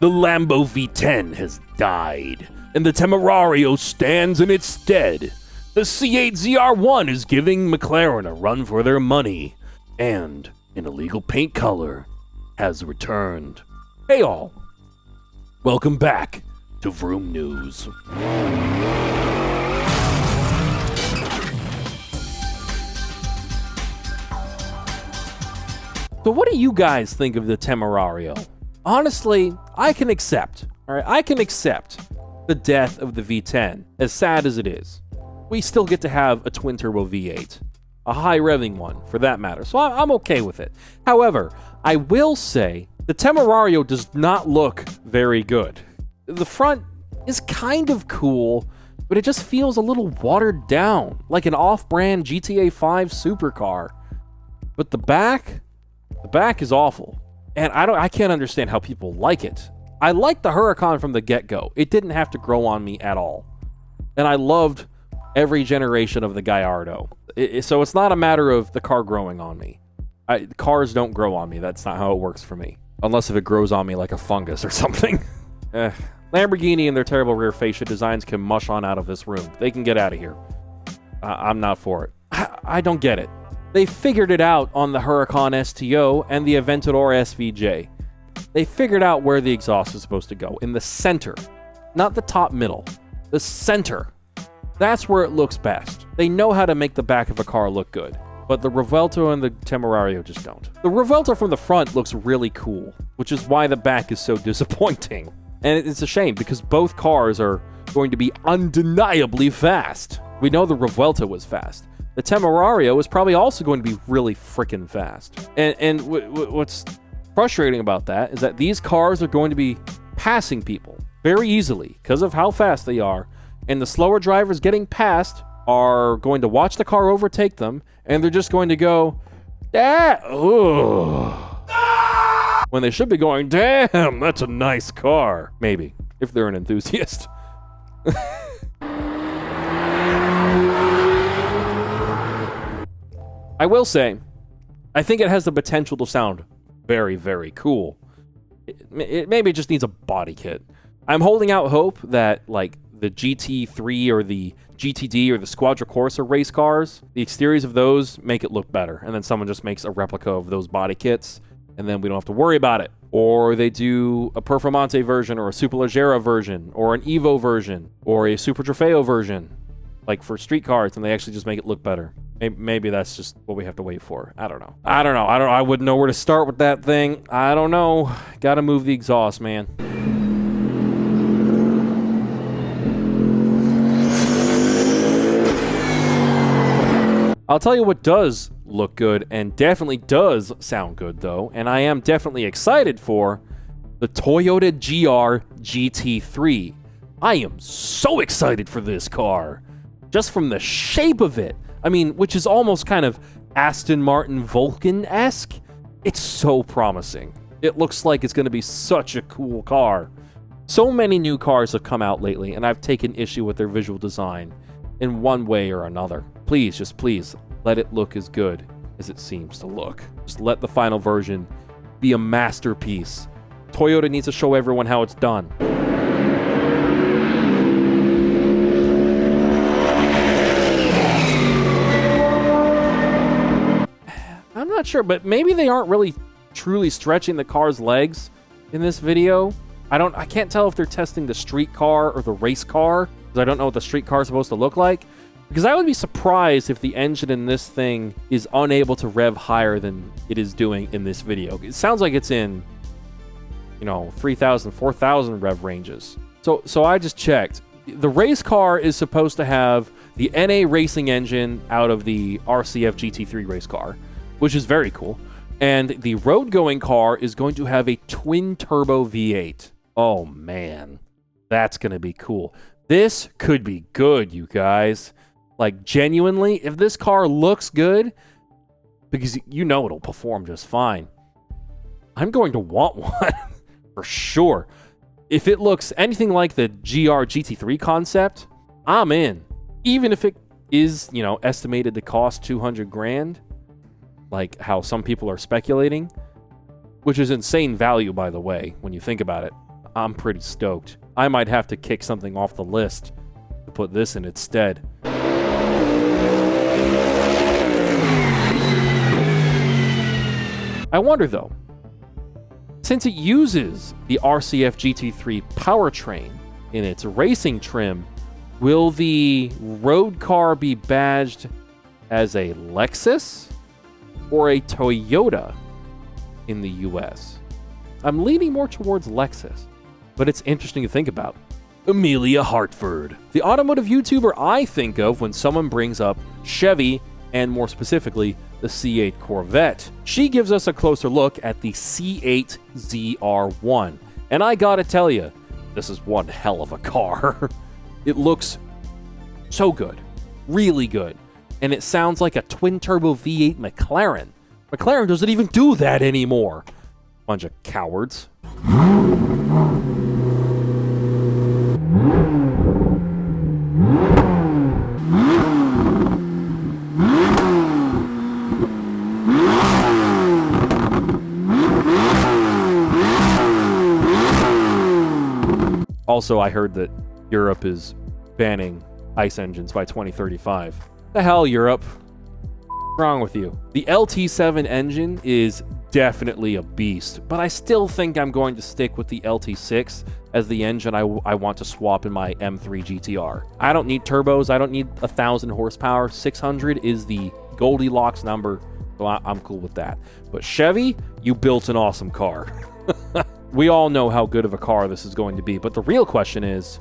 The Lambo V10 has died, and the Temerario stands in its stead. The C8 ZR1 is giving McLaren a run for their money, and an illegal paint color has returned. Hey all, welcome back to Vroom News. So what do you guys think of the Temerario? Honestly, I can accept, all right? I can accept the death of the V10, as sad as it is. We still get to have a twin-turbo V8, a high-revving one, for that matter, so I'm okay with it. However, I will say the Temerario does not look very good. The front is kind of cool, but it just feels a little watered down, like an off-brand GTA 5 supercar. But the back is awful, and I can't understand how people like it. I liked the Huracan from the get-go. It didn't have to grow on me at all, and I loved every generation of the Gallardo. So it's not a matter of the car growing on me. Cars don't grow on me. That's not how it works for me, unless if it grows on me like a fungus or something. Lamborghini and their terrible rear fascia designs can mush on out of this room. They can get out of here. I'm not for it. I don't get it. They figured it out on the Huracan STO and the Aventador SVJ. They figured out where the exhaust is supposed to go, in the center. Not the top middle, the center. That's where it looks best. They know how to make the back of a car look good, but the Revuelto and the Temerario just don't. The Revuelto from the front looks really cool, which is why the back is so disappointing. And it's a shame because both cars are going to be undeniably fast. We know the Revuelto was fast. The Temerario is probably also going to be really freaking fast. And what's frustrating about that is that these cars are going to be passing people very easily because of how fast they are. And the slower drivers getting past are going to watch the car overtake them, and they're just going to go, when they should be going, damn, that's a nice car. Maybe, if they're an enthusiast. I will say, I think it has the potential to sound very, very cool. It maybe just needs a body kit. I'm holding out hope that, like, the GT3 or the GTD or the Squadra Corsa race cars, the exteriors of those make it look better. And then someone just makes a replica of those body kits, and then we don't have to worry about it. Or they do a Performante version or a Superleggera version or an Evo version or a Super Trofeo version, like for street cars, and they actually just make it look better. Maybe that's just what we have to wait for. I don't know. I wouldn't know where to start with that thing. I don't know. Gotta move the exhaust, man. I'll tell you what does look good and definitely does sound good, though, and I am definitely excited for the Toyota GR GT3. I am so excited for this car, just from the shape of it. I mean, which is almost kind of Aston Martin Vulcan-esque. It's so promising. It looks like it's going to be such a cool car. So many new cars have come out lately, and I've taken issue with their visual design in one way or another. Please, just please, let it look as good as it seems to look. Just let the final version be a masterpiece. Toyota needs to show everyone how it's done. I'm not sure, but maybe they aren't really truly stretching the car's legs in this video. I can't tell if they're testing the street car or the race car, because I don't know what the street car is supposed to look like. Because I would be surprised if the engine in this thing is unable to rev higher than it is doing in this video. It sounds like it's in, 3,000, 4,000 rev ranges. So I just checked. The race car is supposed to have the NA racing engine out of the RCF GT3 race car, which is very cool. And the road-going car is going to have a twin-turbo V8. Oh, man. That's going to be cool. This could be good, you guys. Like, genuinely, if this car looks good, because you know it'll perform just fine, I'm going to want one for sure. If it looks anything like the GR GT3 concept, I'm in. Even if it is, estimated to cost 200 grand, like how some people are speculating, which is insane value, by the way, when you think about it. I'm pretty stoked. I might have to kick something off the list to put this in its stead. I wonder though, since it uses the RCF GT3 powertrain in its racing trim, will the road car be badged as a Lexus or a Toyota in the US? I'm leaning more towards Lexus, but it's interesting to think about. Amelia Hartford, the automotive YouTuber I think of when someone brings up Chevy and more specifically the C8 Corvette. She gives us a closer look at the C8 ZR1, and I gotta tell you, this is one hell of a car. It looks so good, really good, and it sounds like a twin-turbo V8 McLaren. McLaren doesn't even do that anymore. Bunch of cowards. Also, I heard that Europe is banning ICE engines by 2035. The hell, Europe? What's wrong with you? The LT7 engine is definitely a beast, but I still think I'm going to stick with the LT6 as the engine I want to swap in my M3 GTR. I don't need turbos. I don't need 1,000 horsepower. 600 is the Goldilocks number, so I'm cool with that. But Chevy, you built an awesome car. We all know how good of a car this is going to be, but the real question is,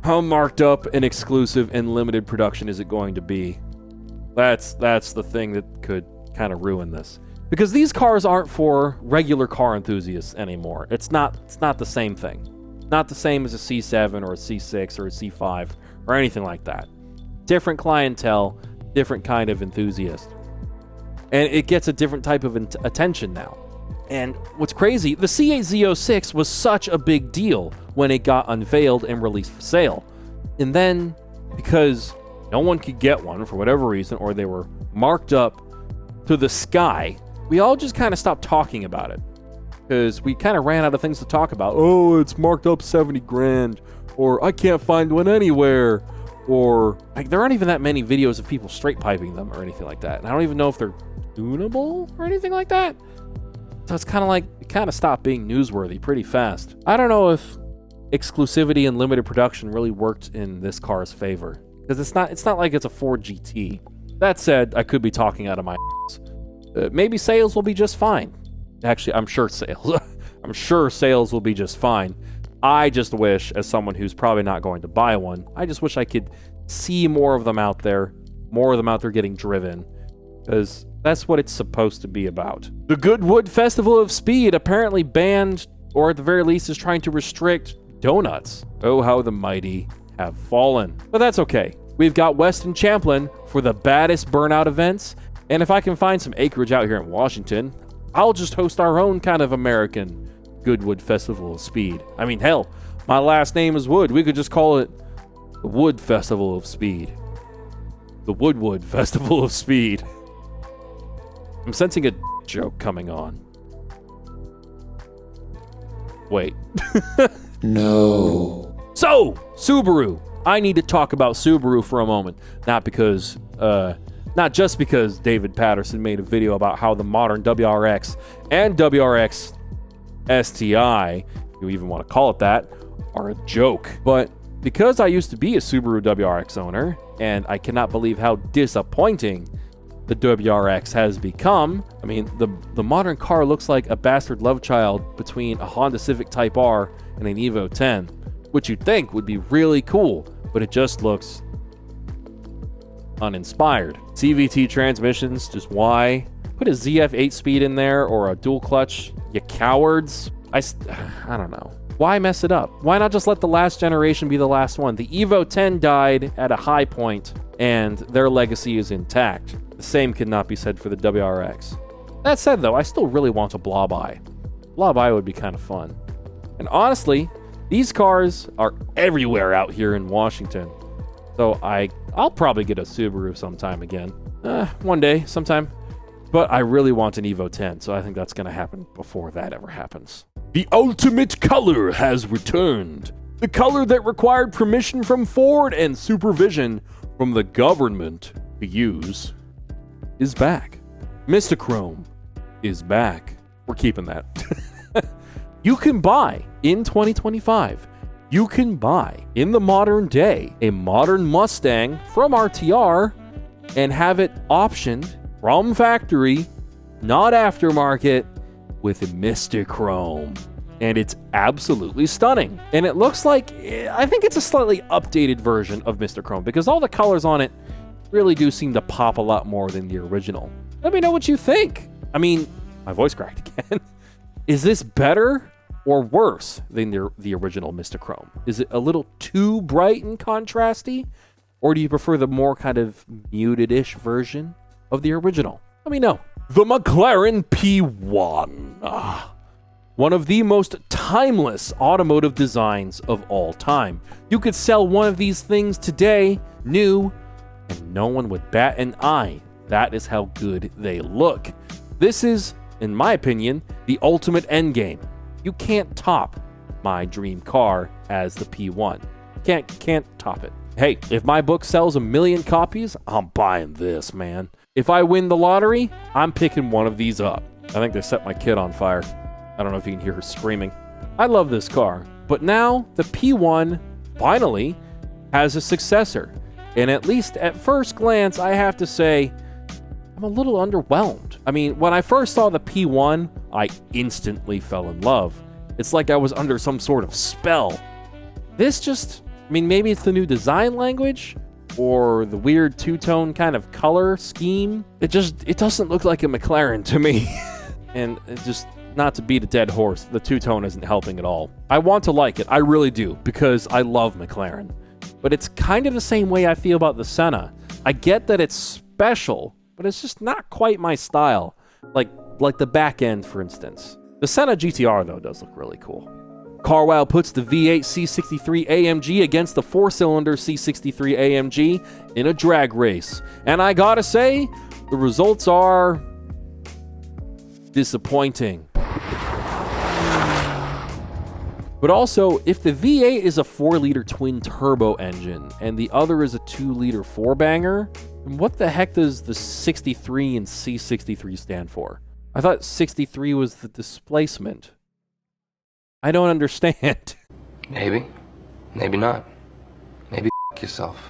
how marked up and exclusive and limited production is it going to be? That's the thing that could kind of ruin this. Because these cars aren't for regular car enthusiasts anymore. It's not the same thing. Not the same as a C7 or a C6 or a C5 or anything like that. Different clientele, different kind of enthusiast. And it gets a different type of attention now. And what's crazy, the C8 Z06 was such a big deal when it got unveiled and released for sale. And then, because no one could get one for whatever reason, or they were marked up to the sky, we all just kind of stopped talking about it. Because we kind of ran out of things to talk about. Oh, it's marked up 70 grand, or I can't find one anywhere, or like there aren't even that many videos of people straight piping them or anything like that. And I don't even know if they're tunable or anything like that. So it's kind of like, it kind of stopped being newsworthy pretty fast. I don't know if exclusivity and limited production really worked in this car's favor. Because it's not like it's a Ford GT. That said, I could be talking out of my ass. Maybe sales will be just fine. Actually, I'm sure sales will be just fine. I just wish, as someone who's probably not going to buy one, I just wish I could see more of them out there. More of them out there getting driven. Because that's what it's supposed to be about. The Goodwood Festival of Speed apparently banned, or at the very least is trying to restrict, donuts. Oh, how the mighty have fallen. But that's okay. We've got Weston Champlin for the baddest burnout events, and if I can find some acreage out here in Washington, I'll just host our own kind of American Goodwood Festival of Speed. I mean, hell, my last name is Wood. We could just call it the Wood Festival of Speed. The Woodwood Festival of Speed. I'm sensing a joke coming on. Wait. No. So, Subaru. I need to talk about Subaru for a moment. Not just because David Patterson made a video about how the modern WRX and WRX STI, if you even want to call it that, are a joke. But because I used to be a Subaru WRX owner, and I cannot believe how disappointing the WRX has become. I mean, the modern car looks like a bastard love child between a Honda Civic Type R and an Evo 10, which you'd think would be really cool, but it just looks uninspired. CVT transmissions, just why? Put a ZF 8-speed in there or a dual clutch, you cowards. I don't know. Why mess it up? Why not just let the last generation be the last one? The Evo 10 died at a high point, and their legacy is intact. The same could not be said for the WRX. That said, though, I still really want a Blob-eye. Blob-eye would be kind of fun. And honestly, these cars are everywhere out here in Washington. So I'll probably get a Subaru sometime again. One day, sometime. But I really want an Evo 10, so I think that's going to happen before that ever happens. The ultimate color has returned. The color that required permission from Ford and supervision from the government to use is back. Mr. Chrome is back. We're keeping that. You can buy in 2025. You can buy in the modern day a modern Mustang from RTR and have it optioned from factory, not aftermarket, with a Mr. Chrome. And it's absolutely stunning. And it looks like, I think it's a slightly updated version of Mr. Chrome because all the colors on it really do seem to pop a lot more than the original. Let me know what you think. I mean, my voice cracked again. Is this better or worse than the original Mr. Chrome? Is it a little too bright and contrasty? Or do you prefer the more kind of muted-ish version of the original? Let me know. The McLaren P1. One of the most timeless automotive designs of all time. You could sell one of these things today, new, and no one would bat an eye. That is how good they look. This is, in my opinion, the ultimate endgame. You can't top my dream car as the P1. Can't top it. Hey, if my book sells 1 million copies, I'm buying this, man. If I win the lottery, I'm picking one of these up. I think they set my kid on fire. I don't know if you can hear her screaming. I love this car, but now the P1 finally has a successor. And at least at first glance, I have to say, I'm a little underwhelmed. I mean, when I first saw the P1, I instantly fell in love. It's like I was under some sort of spell. This just, I mean, maybe it's the new design language or the weird two-tone kind of color scheme. It doesn't look like a McLaren to me. And it just, not to beat a dead horse, the two-tone isn't helping at all. I want to like it, I really do, because I love McLaren. But it's kind of the same way I feel about the Senna. I get that it's special, but it's just not quite my style. Like the back end, for instance. The Senna GTR, though, does look really cool. Carwow puts the V8 C63 AMG against the 4-cylinder C63 AMG in a drag race. And I gotta say, the results are disappointing. But also, if the V8 is a 4-liter twin-turbo engine and the other is a 2-liter 4-banger, then what the heck does the 63 and C63 stand for? I thought 63 was the displacement. I don't understand. Maybe. Maybe not. Maybe yourself.